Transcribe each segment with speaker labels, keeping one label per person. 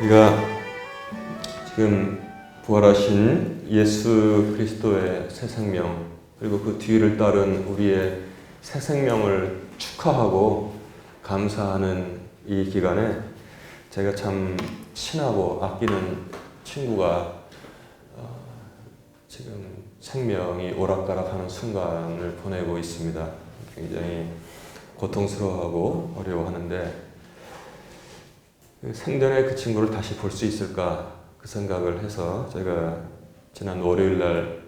Speaker 1: 우리가 지금 부활하신 예수 그리스도의 새 생명, 그리고 그 뒤를 따른 우리의 새 생명을 축하하고 감사하는 이 기간에 제가 참 친하고 아끼는 친구가 지금 생명이 오락가락하는 순간을 보내고 있습니다. 굉장히 고통스러워하고 어려워하는데 생전에 그 친구를 다시 볼 수 있을까 그 생각을 해서 제가 지난 월요일 날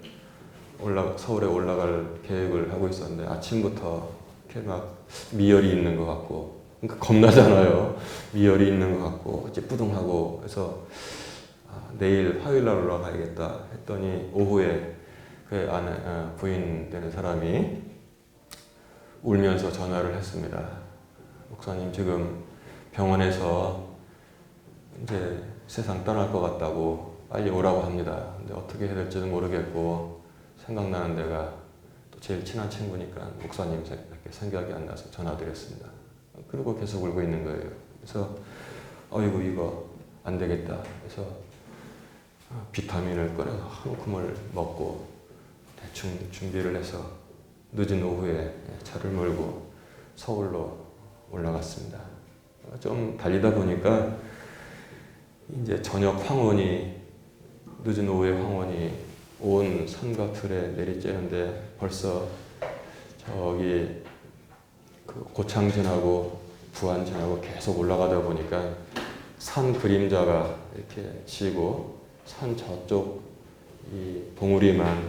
Speaker 1: 서울에 올라갈 계획을 하고 있었는데 아침부터 이렇게 막 미열이 있는 것 같고, 그러니까 겁나잖아요. 미열이 있는 것 같고 찌뿌둥하고, 그래서 내일 화요일 날 올라가야겠다 했더니 오후에 그 부인 되는 사람이 울면서 전화를 했습니다. 목사님, 지금 병원에서 이제 세상 떠날 것 같다고 빨리 오라고 합니다. 근데 어떻게 해야 될지는 모르겠고 생각나는 데가 또 제일 친한 친구니까 목사님 생각이 안 나서 전화드렸습니다. 그리고 계속 울고 있는 거예요. 그래서 어이구 이거 안 되겠다. 그래서 비타민을 꺼내서 한 움큼을 먹고 대충 준비를 해서 늦은 오후에 차를 몰고 서울로 올라갔습니다. 좀 달리다 보니까 이제 저녁 황혼이, 늦은 오후에 황혼이 온 산과 들에 내리쬐는데 벌써 저기 그 고창진하고 부안진하고 계속 올라가다 보니까 산 그림자가 이렇게 지고 산 저쪽 이 봉우리만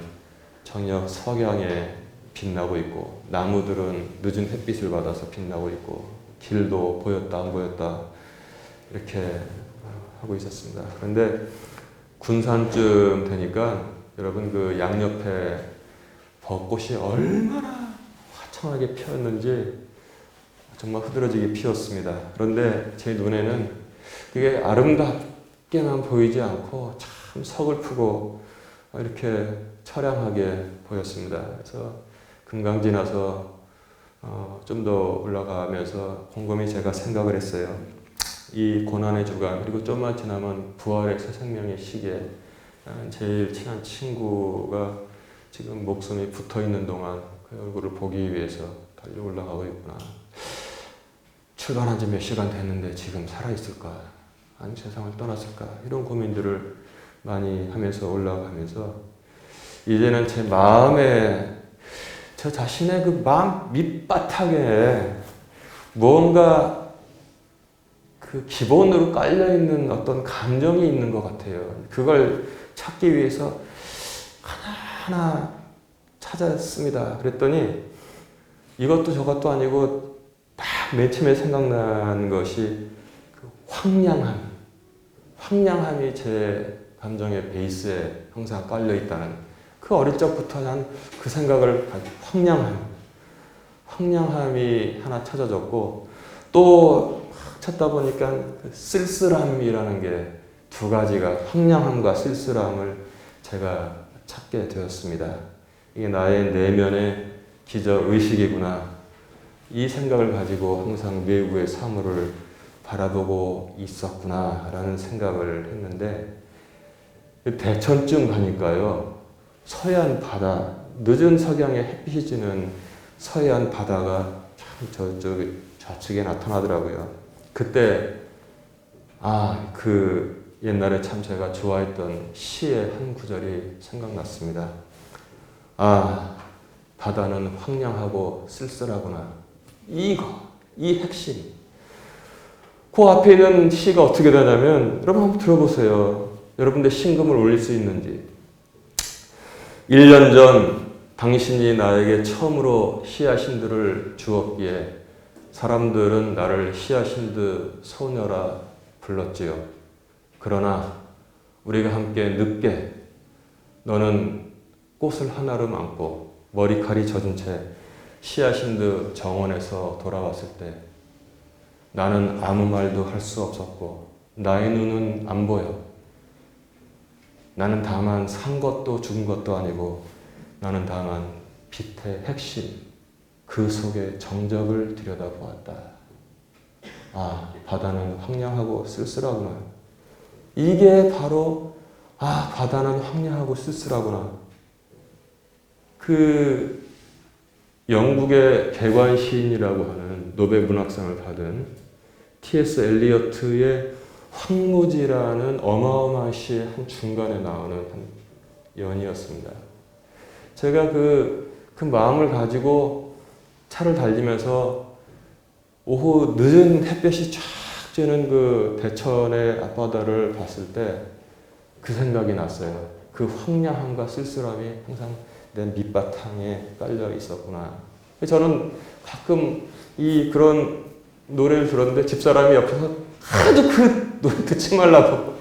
Speaker 1: 저녁 석양에 빛나고 있고, 나무들은 늦은 햇빛을 받아서 빛나고 있고, 길도 보였다 안 보였다 이렇게 하고 있었습니다. 그런데 군산쯤 되니까 여러분 그 양옆에 벚꽃이 얼마나 화창하게 피었는지 정말 흐드러지게 피었습니다. 그런데 제 눈에는 그게 아름답게만 보이지 않고 참 서글프고 이렇게 처량하게 보였습니다. 그래서 금강 지나서 좀 더 올라가면서 곰곰이 제가 생각을 했어요. 이 고난의 주간, 그리고 좀만 지나면 부활의 새 생명의 시기에 제일 친한 친구가 지금 목숨이 붙어있는 동안 그 얼굴을 보기 위해서 달려 올라가고 있구나. 출발한 지 몇 시간 됐는데 지금 살아있을까? 아니 세상을 떠났을까? 이런 고민들을 많이 하면서 올라가면서 이제는 제 마음에, 저 자신의 그 마음 밑바탕에 무언가 그 기본으로 깔려있는 어떤 감정이 있는 것 같아요. 그걸 찾기 위해서 하나하나 찾았습니다. 그랬더니 이것도 저것도 아니고 딱 맨 처음에 생각난 것이 그 황량함이 제 감정의 베이스에 항상 깔려있다는, 그 어릴 적부터 난 그 생각을 가지고 황량함이 하나 찾아졌고, 또 찾다 보니까 그 쓸쓸함이라는 게 두 가지가, 황량함과 쓸쓸함을 제가 찾게 되었습니다. 이게 나의 내면의 기저 의식이구나. 이 생각을 가지고 항상 외부의 사물을 바라보고 있었구나 라는 생각을 했는데, 대천쯤 가니까요, 서해안 바다, 늦은 석양에 햇빛이 지는 서해안 바다가 참 저쪽 좌측에 나타나더라고요. 그때 그 옛날에 참 제가 좋아했던 시의 한 구절이 생각났습니다. 바다는 황량하고 쓸쓸하구나. 이 핵심. 그 앞에 있는 시가 어떻게 되냐면, 여러분 한번 들어보세요. 여러분들 신금을 올릴 수 있는지. 1년 전 당신이 나에게 처음으로 히야신드를 주었기에 사람들은 나를 히야신드 소녀라 불렀지요. 그러나 우리가 함께 늦게 너는 꽃을 하나로 안고 머리칼이 젖은 채 히야신드 정원에서 돌아왔을 때 나는 아무 말도 할 수 없었고 나의 눈은 안 보여. 나는 다만 산 것도 죽은 것도 아니고 나는 다만 빛의 핵심, 그 속의 정적을 들여다보았다. 바다는 황량하고 쓸쓸하구나. 이게 바로 바다는 황량하고 쓸쓸하구나. 그 영국의 개관 시인이라고 하는 노벨 문학상을 받은 T.S. 엘리어트의 황무지라는 어마어마한 시의 한 중간에 나오는 한 연이었습니다. 제가 그 마음을 가지고 차를 달리면서 오후 늦은 햇볕이 쫙 쬐는 그 대천의 앞바다를 봤을 때 그 생각이 났어요. 그 황량함과 쓸쓸함이 항상 내 밑바탕에 깔려 있었구나. 저는 가끔 그런 노래를 들었는데 집사람이 옆에서 아주 그 노래 듣지 말라고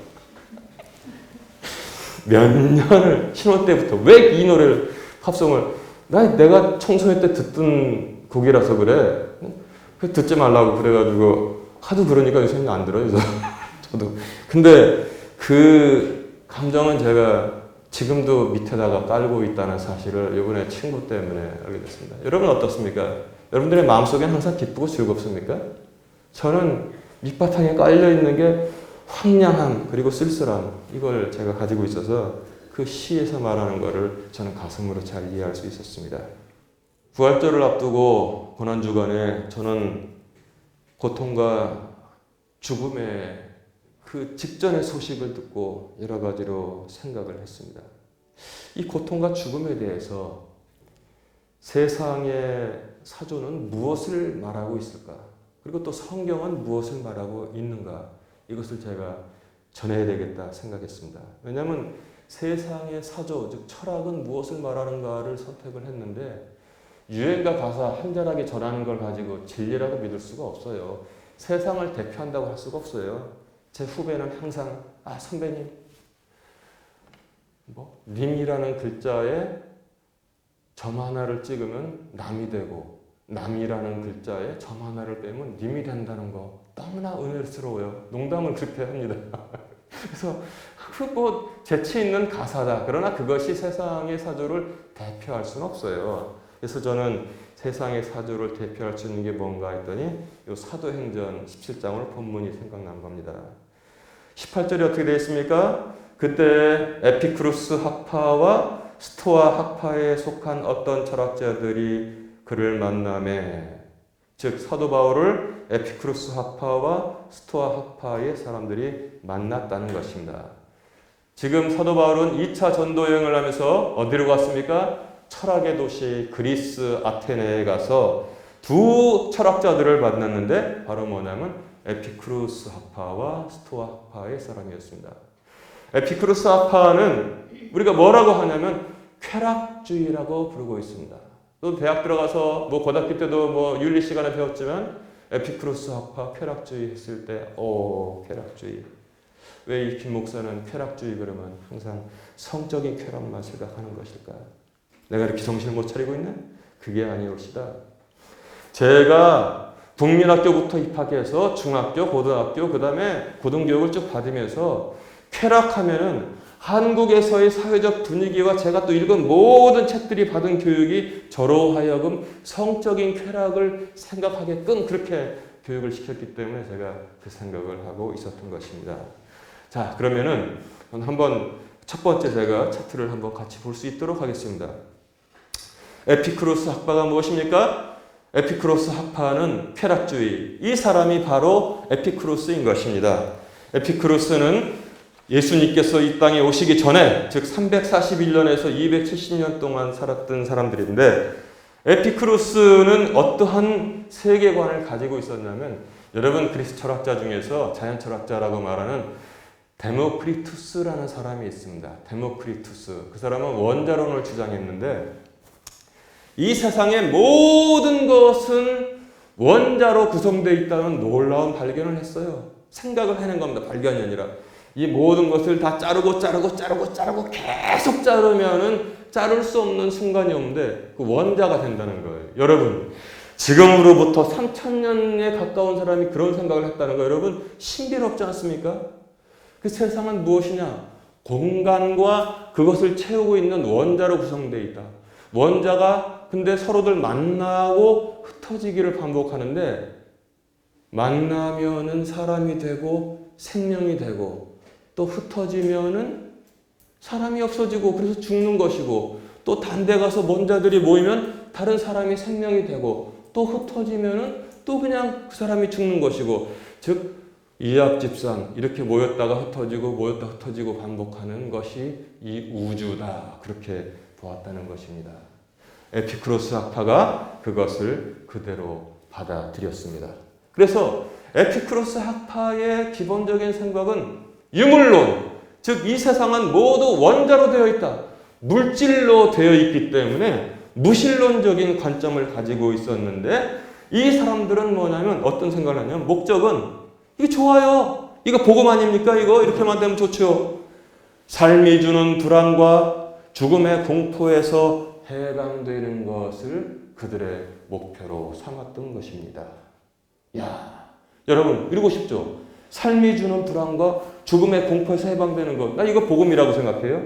Speaker 1: 몇 년을 신혼 때부터 왜 이 노래를 팝송을 내가 청소년 때 듣던 곡이라서 그래. 듣지 말라고 그래가지고 하도 그러니까 요새는 안 들어요. 저도. 근데 그 감정은 제가 지금도 밑에다가 깔고 있다는 사실을 이번에 친구 때문에 알게 됐습니다. 여러분 어떻습니까? 여러분들의 마음속에는 항상 기쁘고 즐겁습니까? 저는 밑바탕에 깔려있는 게 황량함 그리고 쓸쓸함, 이걸 제가 가지고 있어서 그 시에서 말하는 거를 저는 가슴으로 잘 이해할 수 있었습니다. 부활절을 앞두고 고난주간에 저는 고통과 죽음의 그 직전의 소식을 듣고 여러 가지로 생각을 했습니다. 이 고통과 죽음에 대해서 세상의 사조는 무엇을 말하고 있을까? 그리고 또 성경은 무엇을 말하고 있는가? 이것을 제가 전해야 되겠다 생각했습니다. 왜냐하면 세상의 사조, 즉 철학은 무엇을 말하는가를 선택을 했는데 유행가 가사 한자락에 전하는 걸 가지고 진리라고 믿을 수가 없어요. 세상을 대표한다고 할 수가 없어요. 제 후배는 항상 선배님 님이라는 글자에 점 하나를 찍으면 남이 되고 남이라는 글자에 점 하나를 빼면 님이 된다는 거 너무나 은혜스러워요. 농담을 그렇게 합니다. 그래서 재치 있는 가사다. 그러나 그것이 세상의 사조를 대표할 수는 없어요. 그래서 저는 세상의 사조를 대표할 수 있는 게 뭔가 했더니 이 사도행전 17장으로 본문이 생각난 겁니다. 18절이 어떻게 되어 있습니까? 그때 에피쿠루스 학파와 스토아 학파에 속한 어떤 철학자들이 그를 만나매, 즉 사도 바울을 에피쿠루스 학파와 스토아 학파의 사람들이 만났다는 것입니다. 지금 사도 바울은 2차 전도 여행을 하면서 어디로 갔습니까? 철학의 도시 그리스 아테네에 가서 두 철학자들을 만났는데 바로 뭐냐면 에피쿠루스 학파와 스토아 학파의 사람이었습니다. 에피쿠루스 학파는 우리가 뭐라고 하냐면 쾌락주의라고 부르고 있습니다. 또 대학 들어가서 고등학교 때도 윤리 시간에 배웠지만 에피쿠루스 학파 쾌락주의 했을 때 쾌락주의. 왜 이 김 목사는 쾌락주의 그러면 항상 성적인 쾌락만 생각하는 것일까? 내가 이렇게 정신을 못 차리고 있네? 그게 아니옵시다. 제가 국민학교부터 입학해서 중학교, 고등학교, 그 다음에 고등교육을 쭉 받으면서 쾌락하면은 한국에서의 사회적 분위기와 제가 또 읽은 모든 책들이 받은 교육이 저로 하여금 성적인 쾌락을 생각하게끔 그렇게 교육을 시켰기 때문에 제가 그 생각을 하고 있었던 것입니다. 자, 그러면은 한번 첫 번째 제가 차트를 한번 같이 볼 수 있도록 하겠습니다. 에피쿠로스 학파가 무엇입니까? 에피쿠로스 학파는 쾌락주의. 이 사람이 바로 에피쿠로스인 것입니다. 에피쿠로스는 예수님께서 이 땅에 오시기 전에, 즉 341년에서 270년 동안 살았던 사람들인데, 에피쿠로스는 어떠한 세계관을 가지고 있었냐면, 여러분 그리스 철학자 중에서 자연 철학자라고 말하는 데모크리투스라는 사람이 있습니다. 데모크리투스. 그 사람은 원자론을 주장했는데 이 세상의 모든 것은 원자로 구성되어 있다는 놀라운 발견을 했어요. 생각을 해낸 겁니다. 발견이 아니라. 이 모든 것을 다 자르고 계속 자르면은 자를 수 없는 순간이 오는데 그 원자가 된다는 거예요. 여러분, 지금으로부터 3000년에 가까운 사람이 그런 생각을 했다는 거 여러분 신비롭지 않습니까? 그 세상은 무엇이냐? 공간과 그것을 채우고 있는 원자로 구성되어 있다. 원자가 근데 서로들 만나고 흩어지기를 반복하는데 만나면은 사람이 되고 생명이 되고 또 흩어지면은 사람이 없어지고 그래서 죽는 것이고, 또 단데 가서 먼 자들이 모이면 다른 사람이 생명이 되고, 또 흩어지면은 또 그냥 그 사람이 죽는 것이고, 즉 이합집산 이렇게 모였다가 흩어지고 모였다 흩어지고 반복하는 것이 이 우주다, 그렇게 보았다는 것입니다. 에피쿠로스 학파가 그것을 그대로 받아들였습니다. 그래서 에피쿠로스 학파의 기본적인 생각은 유물론, 즉 이 세상은 모두 원자로 되어 있다, 물질로 되어 있기 때문에 무신론적인 관점을 가지고 있었는데, 이 사람들은 뭐냐면 어떤 생각을 하냐면, 목적은 이게 좋아요, 이거 복음 아닙니까? 이거 이렇게만 되면 좋죠. 삶이 주는 불안과 죽음의 공포에서 해방되는 것을 그들의 목표로 삼았던 것입니다. 야, 여러분 이러고 싶죠? 삶이 주는 불안과 죽음의 공포에서 해방되는 것, 나 이거 복음이라고 생각해요.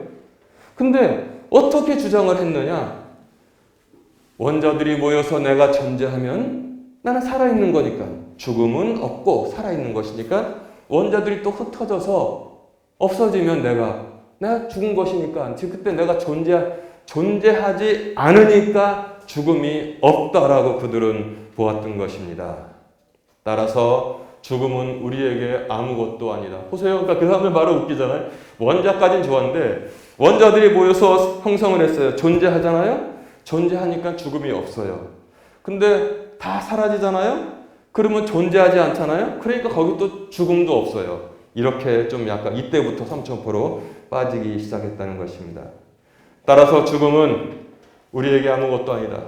Speaker 1: 근데 어떻게 주장을 했느냐? 원자들이 모여서 내가 존재하면 나는 살아있는 거니까, 죽음은 없고 살아있는 것이니까, 원자들이 또 흩어져서 없어지면 내가 죽은 것이니까, 즉 그때 내가 존재하지 않으니까 죽음이 없다라고 그들은 보았던 것입니다. 따라서 죽음은 우리에게 아무것도 아니다. 보세요. 그러니까 그 사람들 말은 웃기잖아요. 원자까지는 좋았는데 원자들이 모여서 형성을 했어요. 존재하잖아요. 존재하니까 죽음이 없어요. 근데 다 사라지잖아요. 그러면 존재하지 않잖아요. 그러니까 거기 또 죽음도 없어요. 이렇게 좀 약간 이때부터 삼천포로 빠지기 시작했다는 것입니다. 따라서 죽음은 우리에게 아무것도 아니다.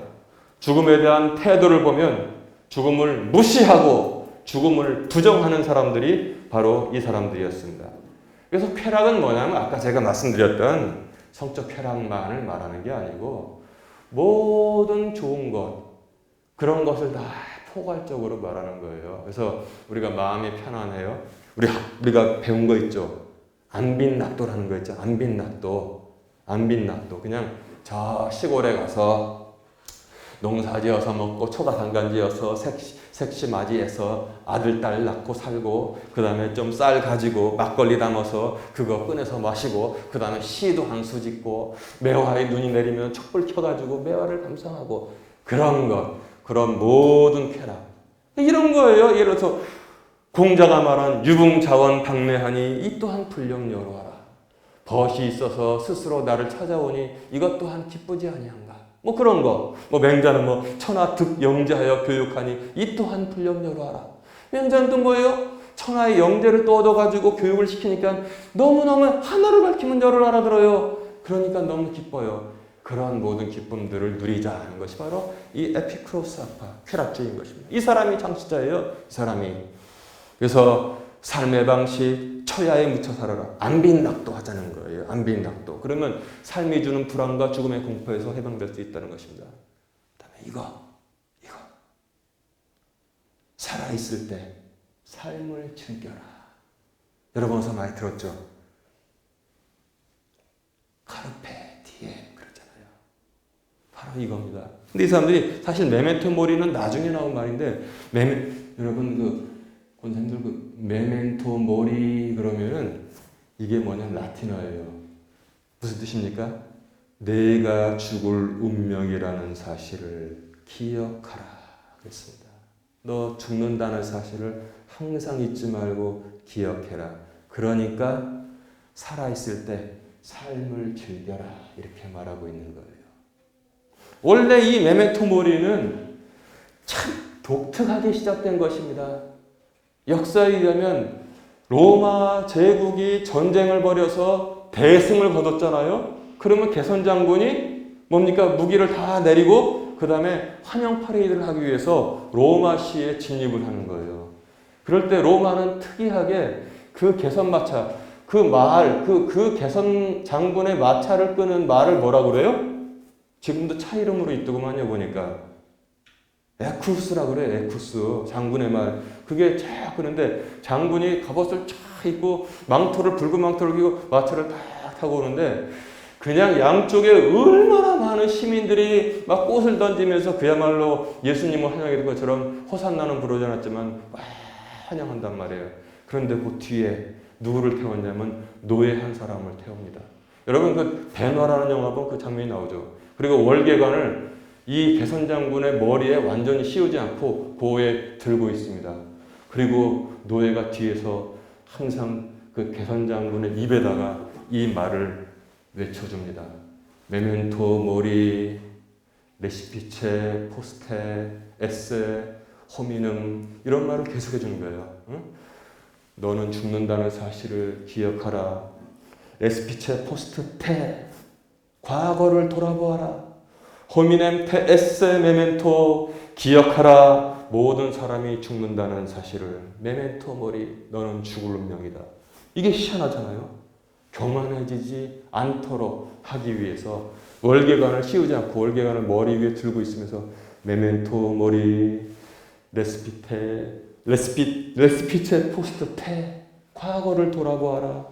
Speaker 1: 죽음에 대한 태도를 보면 죽음을 무시하고 죽음을 부정하는 사람들이 바로 이 사람들이었습니다. 그래서 쾌락은 뭐냐면 아까 제가 말씀드렸던 성적 쾌락만을 말하는 게 아니고 모든 좋은 것, 그런 것을 다 포괄적으로 말하는 거예요. 그래서 우리가 마음이 편안해요. 우리가 배운 거 있죠. 안빈낙도라는 거 있죠. 안빈낙도. 그냥 저 시골에 가서 농사 지어서 먹고 초가상간 지어서 색시 맞이해서 아들 딸 낳고 살고, 그 다음에 좀 쌀 가지고 막걸리 담아서 그거 꺼내서 마시고, 그 다음에 시도 한 수 짓고, 매화에 눈이 내리면 촛불 켜가지고 매화를 감상하고, 그런 것, 그런 모든 쾌락, 이런 거예요. 예를 들어서 공자가 말한 유붕자원 박래하니 이 또한 불령여로하라. 벗이 있어서 스스로 나를 찾아오니 이것 또한 기쁘지 아니한가. 뭐 그런 거. 뭐 맹자는 천하 득영재하여 교육하니 이 또한 불령여로하라. 맹자는 또 뭐예요? 천하의 영재를 또 얻어가지고 교육을 시키니까 너무너무 하나를 밝히면 열을 알아들어요. 그러니까 너무 기뻐요. 그런 모든 기쁨들을 누리자 하는 것이 바로 이 에피쿠로스 학파, 쾌락주의인 것입니다. 이 사람이 창시자예요. 이 사람이. 그래서 삶의 방식, 처야에 묻혀 살아라. 안빈낙도 하자는 거예요. 안빈낙도. 그러면 삶이 주는 불안과 죽음의 공포에서 해방될 수 있다는 것입니다. 그다음에 이거. 살아있을 때 삶을 즐겨라. 여러분 어서 많이 들었죠? 카르페 디엠 그러잖아요. 바로 이겁니다. 근데 이 사람들이 사실 메멘토 모리는 나중에 나온 말인데, 여러분 권사님들 메멘토 모리 그러면은 이게 뭐냐면 라틴어예요. 무슨 뜻입니까? 내가 죽을 운명이라는 사실을 기억하라 그랬습니다. 너 죽는다는 사실을 항상 잊지 말고 기억해라. 그러니까 살아있을 때 삶을 즐겨라 이렇게 말하고 있는 거예요. 원래 이 메멘토 모리는 참 독특하게 시작된 것입니다. 역사에 의하면 로마 제국이 전쟁을 벌여서 대승을 거뒀잖아요. 그러면 개선 장군이 뭡니까? 무기를 다 내리고 그 다음에 환영 파레이드를 하기 위해서 로마시에 진입을 하는 거예요. 그럴 때 로마는 특이하게 그 개선 마차, 그 개선 장군의 마차를 끄는 말을 뭐라고 그래요? 지금도 차 이름으로 있더구만요, 보니까. 에쿠스라고 그래요. 에쿠스. 장군의 말. 그게 쫙 그런데 장군이 갑옷을 쫙 입고 붉은 망토를 끼고 마차를 딱 타고 오는데, 그냥 양쪽에 얼마나 많은 시민들이 막 꽃을 던지면서 그야말로 예수님을 환영하는 것처럼 호산나는 부르지 않았지만 막 환영한단 말이에요. 그런데 그 뒤에 누구를 태웠냐면 노예 한 사람을 태웁니다. 여러분 그 배너라는 영화 보면 그 장면이 나오죠. 그리고 월계관을 이 개선장군의 머리에 완전히 씌우지 않고 고에 들고 있습니다. 그리고 노예가 뒤에서 항상 그 개선장군의 입에다가 이 말을 외쳐줍니다. 메멘토 모리, 레시피체, 포스테, 에세, 호미눔 이런 말을 계속해 주는 거예요. 응? 너는 죽는다는 사실을 기억하라. 레시피체, 포스트, 테 과거를 돌아보아라. 호미넴, 테, 에세, 메멘토 기억하라. 모든 사람이 죽는다는 사실을. 메멘토 모리, 너는 죽을 운명이다. 이게 희한하잖아요. 교만해지지 않도록 하기 위해서 월계관을 씌우지 않고 월계관을 머리 위에 들고 있으면서 메멘토 모리, 레스피체 포스트 테 과거를 돌아보아라.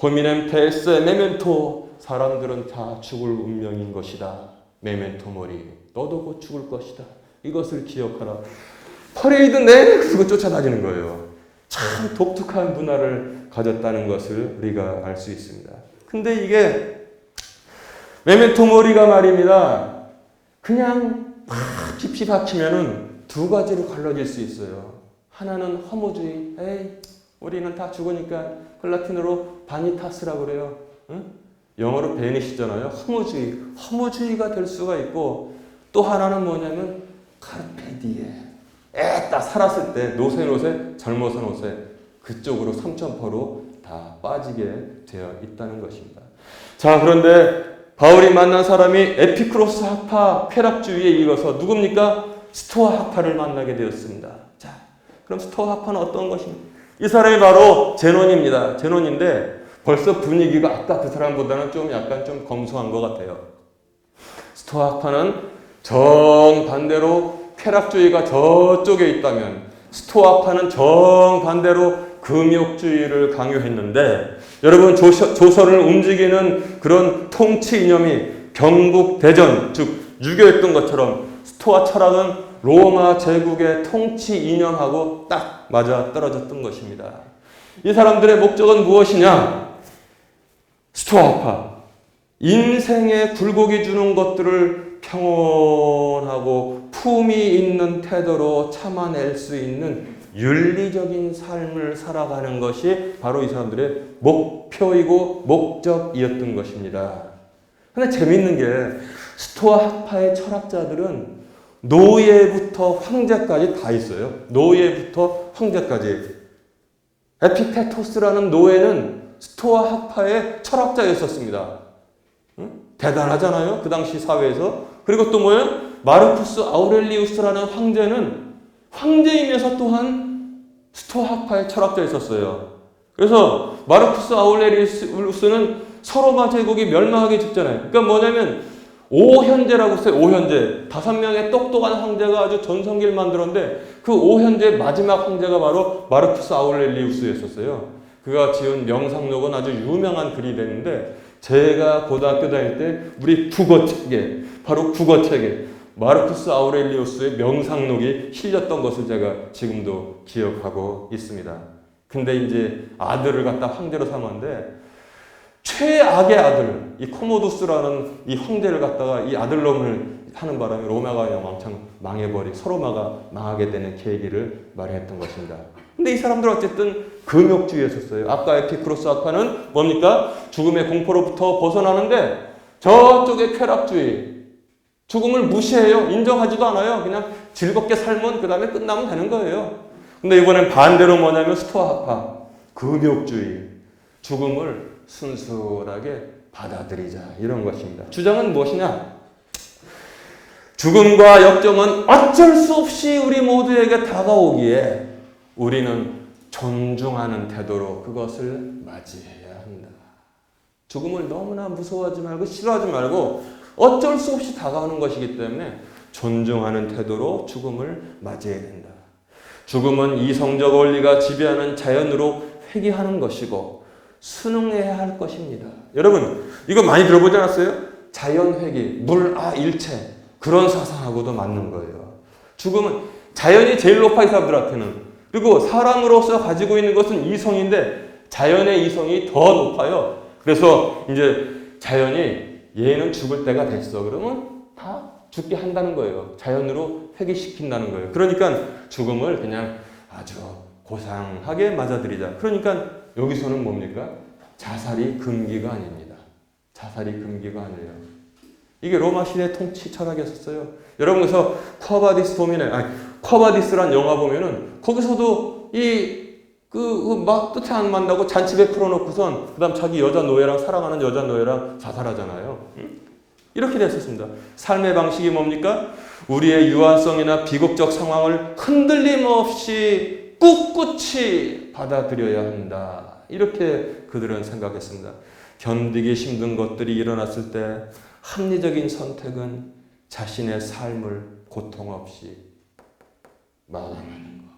Speaker 1: 호미넴 테스 메멘토 사람들은 다 죽을 운명인 것이다. 메멘토 모리 너도 곧 죽을 것이다. 이것을 기억하라. 퍼레이드 내내 그거 쫓아다니는 거예요. 참 독특한 문화를 가졌다는 것을 우리가 알 수 있습니다. 근데 이게 메멘토 모리가 말입니다. 그냥 막 깊이 박히면은 두 가지로 갈라질 수 있어요. 하나는 허무주의. 에이, 우리는 다 죽으니까 라틴어로 바니타스라고 그래요. 응? 영어로 베니시잖아요. 허무주의가 될 수가 있고 또 하나는 뭐냐면 카르페 디엠. 딱 살았을 때 노세 젊어서 노세 그쪽으로 삼천포로 다 빠지게 되어 있다는 것입니다. 자, 그런데 바울이 만난 사람이 에피크로스 학파 쾌락주의에 이어서 누굽니까? 스토아 학파를 만나게 되었습니다. 자, 그럼 스토아 학파는 어떤 것입니까? 이 사람이 바로 제논입니다. 제논인데 벌써 분위기가 아까 그 사람보다는 좀 약간 좀 검소한 것 같아요. 스토아 학파는 정반대로 쾌락주의가 저쪽에 있다면 스토아파는 정반대로 금욕주의를 강요했는데 여러분 조선을 움직이는 그런 통치 이념이 경북대전 즉 유교였던 것처럼 스토아 철학은 로마 제국의 통치 이념하고 딱 맞아 떨어졌던 것입니다. 이 사람들의 목적은 무엇이냐? 스토아파 인생에 굴곡이 주는 것들을 평온하고 품위 있는 태도로 참아낼 수 있는 윤리적인 삶을 살아가는 것이 바로 이 사람들의 목표이고 목적이었던 것입니다. 근데 재밌는 게 스토아 학파의 철학자들은 노예부터 황제까지 다 있어요. 노예부터 황제까지. 에픽테토스라는 노예는 스토아 학파의 철학자였었습니다. 대단하잖아요. 그 당시 사회에서. 그리고 또 뭐예요? 마르쿠스 아우렐리우스라는 황제는 황제이면서 또한 스토아 학파의 철학자였었어요. 그래서 마르쿠스 아우렐리우스는 서로마 제국이 멸망하기 직전에 그러니까 뭐냐면 오현제라고 했어요. 오현제. 5명의 똑똑한 황제가 아주 전성기를 만들었는데 그 오현제의 마지막 황제가 바로 마르쿠스 아우렐리우스였었어요. 그가 지은 명상록은 아주 유명한 글이 됐는데 제가 고등학교 다닐 때 우리 국어책에 바로 국어책에 마르쿠스 아우렐리우스의 명상록이 실렸던 것을 제가 지금도 기억하고 있습니다. 근데 이제 아들을 갖다 황제로 삼았는데 최악의 아들, 이 코모두스라는 이 황제를 갖다가 이 아들놈을 하는 바람에 로마가 왕창 망해버리, 서로마가 망하게 되는 계기를 마련했던 것입니다. 근데 이 사람들은 어쨌든 금욕주의였었어요. 아까 에피크로스 학파는 뭡니까? 죽음의 공포로부터 벗어나는데 저쪽의 쾌락주의, 죽음을 무시해요. 인정하지도 않아요. 그냥 즐겁게 살면 그 다음에 끝나면 되는 거예요. 근데 이번엔 반대로 뭐냐면 스토아 학파, 금욕주의, 죽음을 순수하게 받아들이자 이런 것입니다. 주장은 무엇이냐? 죽음과 역정은 어쩔 수 없이 우리 모두에게 다가오기에 우리는 존중하는 태도로 그것을 맞이해야 한다. 죽음을 너무나 무서워하지 말고 싫어하지 말고 어쩔 수 없이 다가오는 것이기 때문에 존중하는 태도로 죽음을 맞이해야 된다. 죽음은 이성적 원리가 지배하는 자연으로 회귀하는 것이고 순응해야 할 것입니다. 여러분 이거 많이 들어보지 않았어요? 자연회귀, 물아일체 그런 사상하고도 맞는 거예요. 죽음은 자연이 제일 높아 이 사람들한테는. 그리고 사람으로서 가지고 있는 것은 이성인데 자연의 이성이 더 높아요. 그래서 이제 자연이 얘는 죽을 때가 됐어. 그러면 다 죽게 한다는 거예요. 자연으로 회귀시킨다는 거예요. 그러니까 죽음을 그냥 아주 고상하게 맞아들이자. 그러니까 여기서는 뭡니까? 자살이 금기가 아닙니다. 자살이 금기가 아니에요. 이게 로마 시대 통치 철학이었어요. 여러분 그래서 쿼바디스 도미네, 쿼바디스란 영화 보면은 거기서도 막 뜻에 안 맞다고 잔치배 풀어놓고선 그다음 자기 여자 노예랑 사랑하는 여자 노예랑 자살하잖아요. 이렇게 됐었습니다. 삶의 방식이 뭡니까? 우리의 유한성이나 비극적 상황을 흔들림 없이 꿋꿋이 받아들여야 한다. 이렇게 그들은 생각했습니다. 견디기 힘든 것들이 일어났을 때 합리적인 선택은 자신의 삶을 고통 없이 마감하는 것.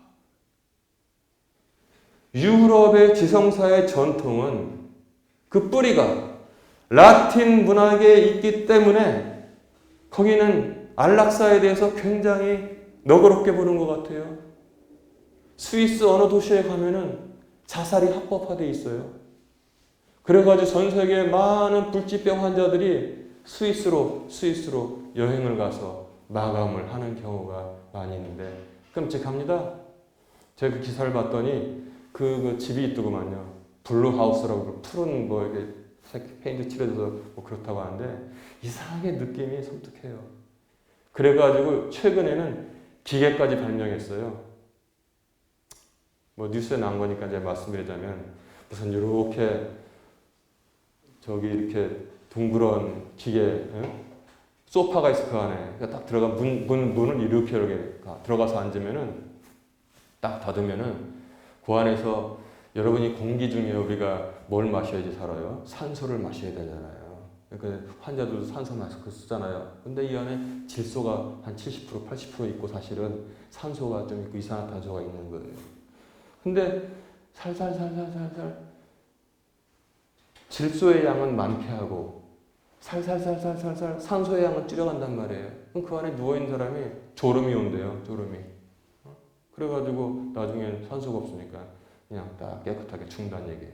Speaker 1: 유럽의 지성사의 전통은 그 뿌리가 라틴 문학에 있기 때문에 거기는 안락사에 대해서 굉장히 너그럽게 보는 것 같아요. 스위스 어느 도시에 가면은 자살이 합법화되어 있어요. 그래가지고 전 세계 많은 불치병 환자들이 스위스로 여행을 가서 마감을 하는 경우가 많이 있는데 끔찍합니다. 제가 그 기사를 봤더니 그 집이 있더구만요. 블루하우스라고 푸른 이렇게 페인트 칠해져서 그렇다고 하는데 이상하게 느낌이 섬뜩해요. 그래가지고 최근에는 기계까지 발명했어요. 뉴스에 나온 거니까 이제 말씀드리자면 무슨 이렇게 이렇게 둥그런 기계 소파가 있어 그 안에 딱 들어가 문을 이렇게 들어가서 앉으면은 딱 닫으면은 그 안에서 여러분이 공기 중에 우리가 뭘 마셔야지 살아요? 산소를 마셔야 되잖아요. 그러니까 환자들도 산소 마스크 쓰잖아요. 근데 이 안에 질소가 한 70%, 80% 있고 사실은 산소가 좀 있고 이산화탄소가 있는 거예요. 근데 살살 질소의 양은 많게 하고 살살 산소의 양은 줄여간단 말이에요. 그럼 그 안에 누워있는 사람이 졸음이 온대요. 졸음이. 그래가지고 나중에 산소가 없으니까 그냥 딱 깨끗하게 죽는다는 얘기예요.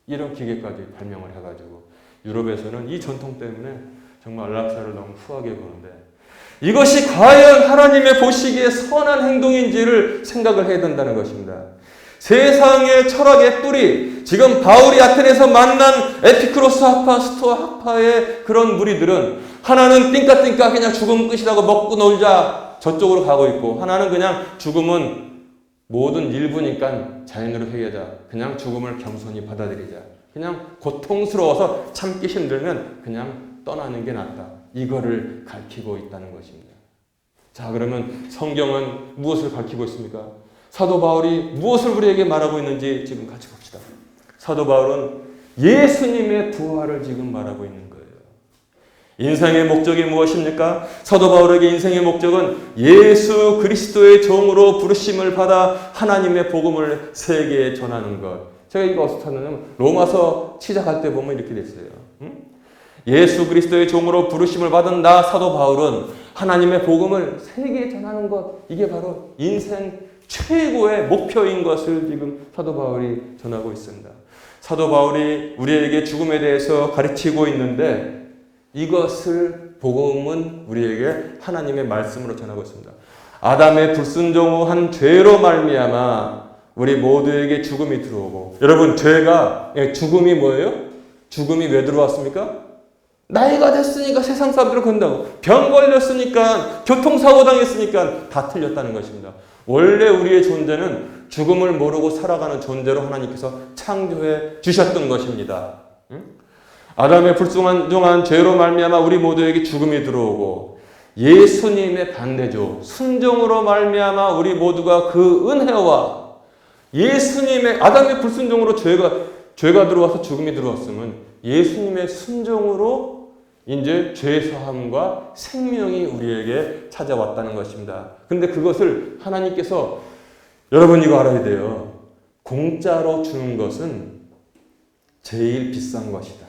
Speaker 1: 이런 기계까지 발명을 해가지고 유럽에서는 이 전통 때문에 정말 안락사를 너무 후하게 보는데 이것이 과연 하나님의 보시기에 선한 행동인지를 생각을 해야 된다는 것입니다. 세상의 철학의 뿌리, 지금 바울이 아테네에서 만난 에피쿠로스 학파, 스토아 학파의 그런 무리들은 하나는 띵까띵까 그냥 죽으면 끝이라고 먹고 놀자 저쪽으로 가고 있고 하나는 그냥 죽음은 모든 일부니까 자연으로 회개하자. 그냥 죽음을 겸손히 받아들이자. 그냥 고통스러워서 참기 힘들면 그냥 떠나는 게 낫다. 이거를 가르치고 있다는 것입니다. 자, 그러면 성경은 무엇을 가르치고 있습니까? 사도 바울이 무엇을 우리에게 말하고 있는지 지금 같이 봅시다. 사도 바울은 예수님의 부활을 지금 말하고 있는 거예요. 인생의 목적이 무엇입니까? 사도 바울에게 인생의 목적은 예수 그리스도의 종으로 부르심을 받아 하나님의 복음을 세계에 전하는 것. 제가 이거 어디서 찾느냐면 로마서 시작할 때 보면 이렇게 됐어요. 예수 그리스도의 종으로 부르심을 받은 나 사도 바울은 하나님의 복음을 세계에 전하는 것. 이게 바로 인생 최고의 목표인 것을 지금 사도 바울이 전하고 있습니다. 사도 바울이 우리에게 죽음에 대해서 가르치고 있는데 이것을 복음은 우리에게 하나님의 말씀으로 전하고 있습니다. 아담의 불순종으로 한 죄로 말미암아 우리 모두에게 죽음이 들어오고 여러분 죽음이 뭐예요? 죽음이 왜 들어왔습니까? 나이가 됐으니까 세상 사람들은 그런다고 병 걸렸으니까 교통사고 당했으니까 다 틀렸다는 것입니다. 원래 우리의 존재는 죽음을 모르고 살아가는 존재로 하나님께서 창조해 주셨던 것입니다. 아담의 불순종한 죄로 말미암아 우리 모두에게 죽음이 들어오고 예수님의 반대죠. 순종으로 말미암아 우리 모두가 그 은혜와 예수님의 아담의 불순종으로 죄가 들어와서 죽음이 들어왔으면 예수님의 순종으로 이제 죄사함과 생명이 우리에게 찾아왔다는 것입니다. 근데 그것을 하나님께서 여러분 이거 알아야 돼요. 공짜로 주는 것은 제일 비싼 것이다.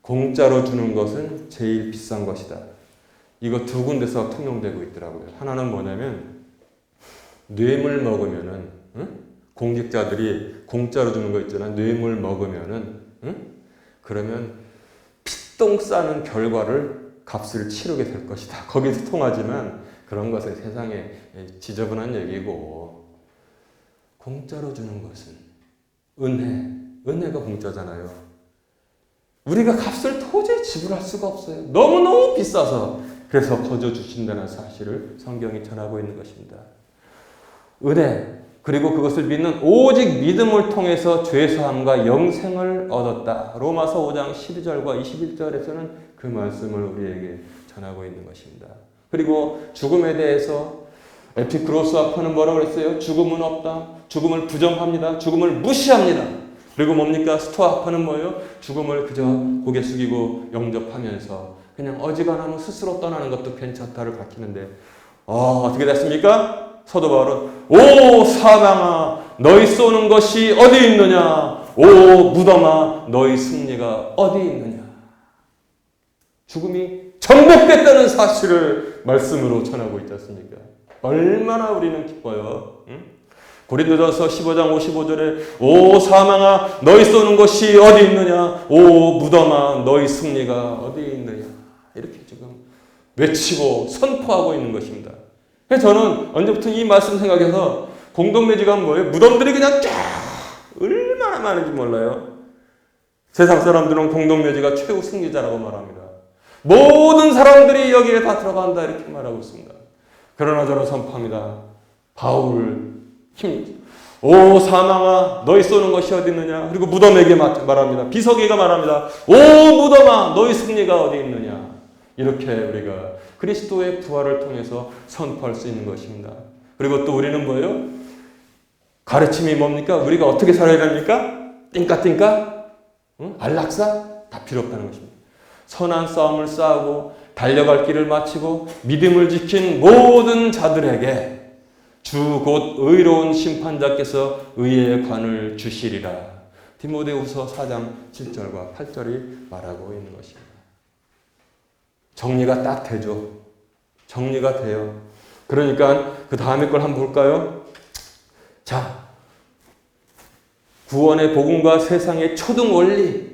Speaker 1: 공짜로 주는 것은 제일 비싼 것이다. 이거 두 군데서 통용되고 있더라고요. 하나는 뭐냐면 뇌물 먹으면은 공직자들이 공짜로 주는 거 있잖아. 뇌물 먹으면은, 응? 그러면 피똥 싸는 결과를 값을 치르게 될 것이다. 거기서 통하지만 그런 것은 세상에 지저분한 얘기고, 공짜로 주는 것은 은혜가 공짜잖아요. 우리가 값을 도저히 지불할 수가 없어요. 너무너무 비싸서. 그래서 거저 주신다는 사실을 성경이 전하고 있는 것입니다. 은혜, 그리고 그것을 믿는 오직 믿음을 통해서 죄사함과 영생을 얻었다. 로마서 5장 12절과 21절에서는 그 말씀을 우리에게 전하고 있는 것입니다. 그리고 죽음에 대해서 에피크로스아파는 뭐라고 그랬어요? 죽음은 없다. 죽음을 부정합니다. 죽음을 무시합니다. 그리고 뭡니까? 스토아파는 뭐예요? 죽음을 그저 고개 숙이고 영접하면서 그냥 어지간하면 스스로 떠나는 것도 괜찮다를 가르치는데, 어떻게 됐습니까? 사도 바울은 오 사망아 너희 쏘는 것이 어디 있느냐, 오 무덤아 너희 승리가 어디 있느냐. 죽음이 정복됐다는 사실을 말씀으로 전하고 있지 않습니까? 얼마나 우리는 기뻐요. 응? 고린도전서 15장 55절에 오 사망아 너희 쏘는 것이 어디 있느냐, 오 무덤아 너희 승리가 어디 있느냐, 이렇게 지금 외치고 선포하고 있는 것입니다. 그래서 저는 언제부터 이 말씀 생각해서 공동묘지가 뭐예요? 무덤들이 그냥 쫙 얼마나 많은지 몰라요. 세상 사람들은 공동묘지가 최후 승리자라고 말합니다. 모든 사람들이 여기에 다 들어간다 이렇게 말하고 있습니다. 그러나 저는 선포합니다. 바울 힘, 오 사망아 너희 쏘는 것이 어디 있느냐. 그리고 무덤에게 말합니다. 비석이가 말합니다. 오 무덤아 너희 승리가 어디 있느냐. 이렇게 우리가 그리스도의 부활을 통해서 선포할 수 있는 것입니다. 그리고 또 우리는 뭐예요? 가르침이 뭡니까? 우리가 어떻게 살아야 됩니까? 띵까띵까? 응? 안락사? 다 필요 없다는 것입니다. 선한 싸움을 싸우고 달려갈 길을 마치고 믿음을 지킨 모든 자들에게 주 곧 의로운 심판자께서 의의 관을 주시리라. 디모데후서 4장 7절과 8절이 말하고 있는 것입니다. 정리가 딱 되죠. 정리가 돼요. 그러니까 그 다음에 걸 한번 볼까요? 자, 구원의 복음과 세상의 초등 원리.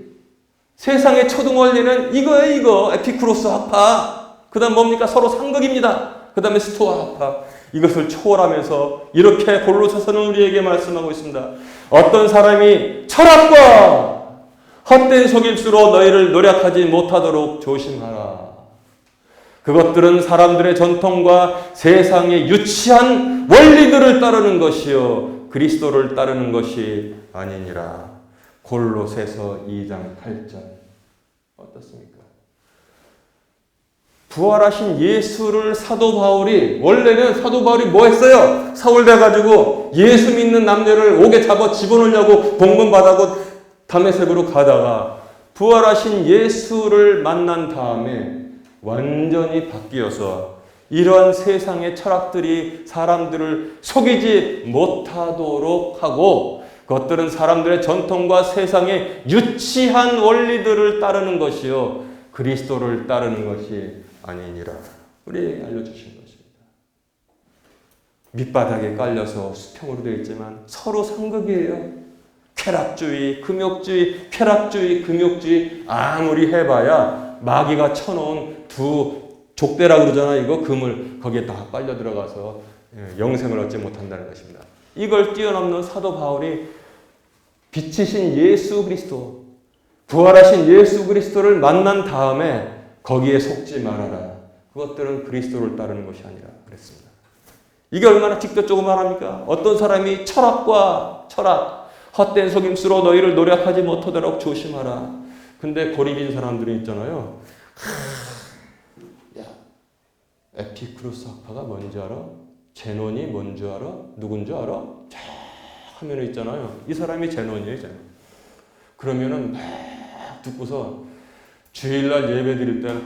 Speaker 1: 세상의 초등 원리는 이거예요, 이거. 에피쿠로스 학파. 그 다음 뭡니까? 서로 상극입니다. 그 다음에 스토아 학파. 이것을 초월하면서 이렇게 골로새서는 우리에게 말씀하고 있습니다. 어떤 사람이 철학과 헛된 속임수로 너희를 노력하지 못하도록 조심하라. 그것들은 사람들의 전통과 세상의 유치한 원리들을 따르는 것이요 그리스도를 따르는 것이 아니니라. 골로새서 2장 8절. 어떻습니까? 부활하신 예수를 사도 바울이, 원래는 사도 바울이 뭐 했어요? 서울대 가지고 예수 믿는 남녀를 옥에 잡아 집어넣으려고 봉건받아고 다메섹으로 가다가 부활하신 예수를 만난 다음에 완전히 바뀌어서 이러한 세상의 철학들이 사람들을 속이지 못하도록 하고 그것들은 사람들의 전통과 세상의 유치한 원리들을 따르는 것이요 그리스도를 따르는 것이 아니니라. 우리에게 알려주신 것입니다. 밑바닥에 깔려서 수평으로 되어 있지만 서로 상극이에요. 쾌락주의, 금욕주의, 쾌락주의, 금욕주의 아무리 해봐야 마귀가 쳐놓은 두 족대라고 그러잖아요. 이거 금을 거기에 다 빨려 들어가서 영생을 얻지 못한다는 것입니다. 이걸 뛰어넘는 사도 바울이 빛이신 예수 그리스도, 부활하신 예수 그리스도를 만난 다음에 거기에 속지 말아라. 그것들은 그리스도를 따르는 것이 아니라 그랬습니다. 이게 얼마나 직접적으로 말합니까? 어떤 사람이 철학, 헛된 속임수로 너희를 노력하지 못하도록 조심하라. 근데 고립인 사람들이 있잖아요. 야, 에피쿠로스 학파가 뭔지 알아? 제논이 뭔지 알아? 누군지 알아? 쫙 하면 있잖아요. 이 사람이 제논이에요, 제논. 그러면은 막 듣고서 주일날 예배 드릴 때는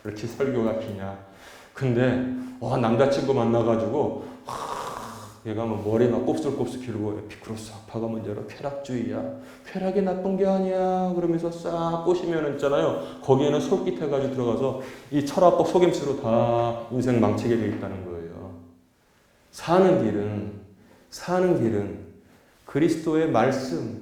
Speaker 1: 이렇게 설교가 기냐. 근데 남자친구 만나가지고 얘가 뭐 머리 막 곱슬곱슬 기르고 에피쿠로스 학파가 먼저 쾌락주의야. 쾌락이 나쁜 게 아니야. 그러면서 싹 꼬시면 있잖아요. 거기에는 솔깃해가지고 들어가서 이 철학법 속임수로 다 인생 망치게 돼 있다는 거예요. 사는 길은 그리스도의 말씀,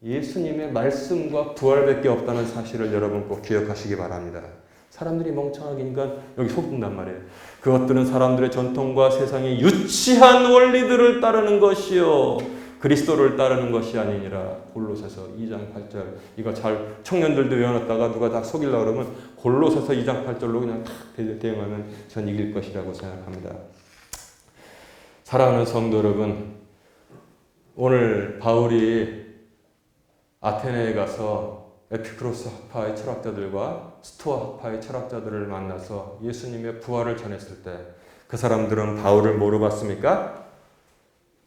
Speaker 1: 예수님의 말씀과 부활밖에 없다는 사실을 여러분 꼭 기억하시기 바랍니다. 사람들이 멍청하니까 여기 속는단 말이에요. 그것들은 사람들의 전통과 세상의 유치한 원리들을 따르는 것이요 그리스도를 따르는 것이 아니니라. 골로새서 2장 8절. 이거 잘 청년들도 외워놨다가 누가 다 속이려고 그러면 골로새서 2장 8절로 그냥 탁 대응하면 전 이길 것이라고 생각합니다. 사랑하는 성도 여러분, 오늘 바울이 아테네에 가서 에피크로스 학파의 철학자들과 스토아 학파의 철학자들을 만나서 예수님의 부활을 전했을 때 그 사람들은 바울을 뭐로 봤습니까?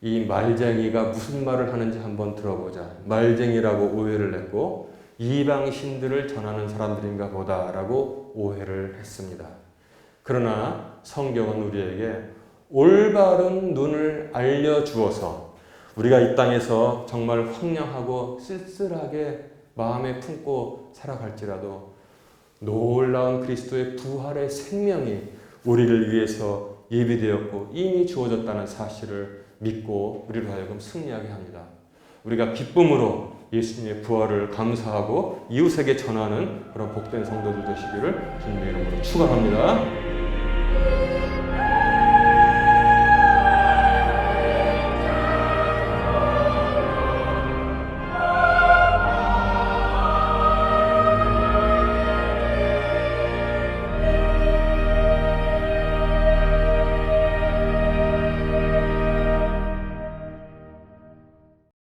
Speaker 1: 이 말쟁이가 무슨 말을 하는지 한번 들어보자. 말쟁이라고 오해를 했고 이방 신들을 전하는 사람들인가 보다라고 오해를 했습니다. 그러나 성경은 우리에게 올바른 눈을 알려주어서 우리가 이 땅에서 정말 황량하고 쓸쓸하게 마음에 품고 살아갈지라도 놀라운 그리스도의 부활의 생명이 우리를 위해서 예비되었고 이미 주어졌다는 사실을 믿고 우리로 하여금 승리하게 합니다. 우리가 기쁨으로 예수님의 부활을 감사하고 이웃에게 전하는 그런 복된 성도들 되시기를 주님의 이름으로 축원합니다.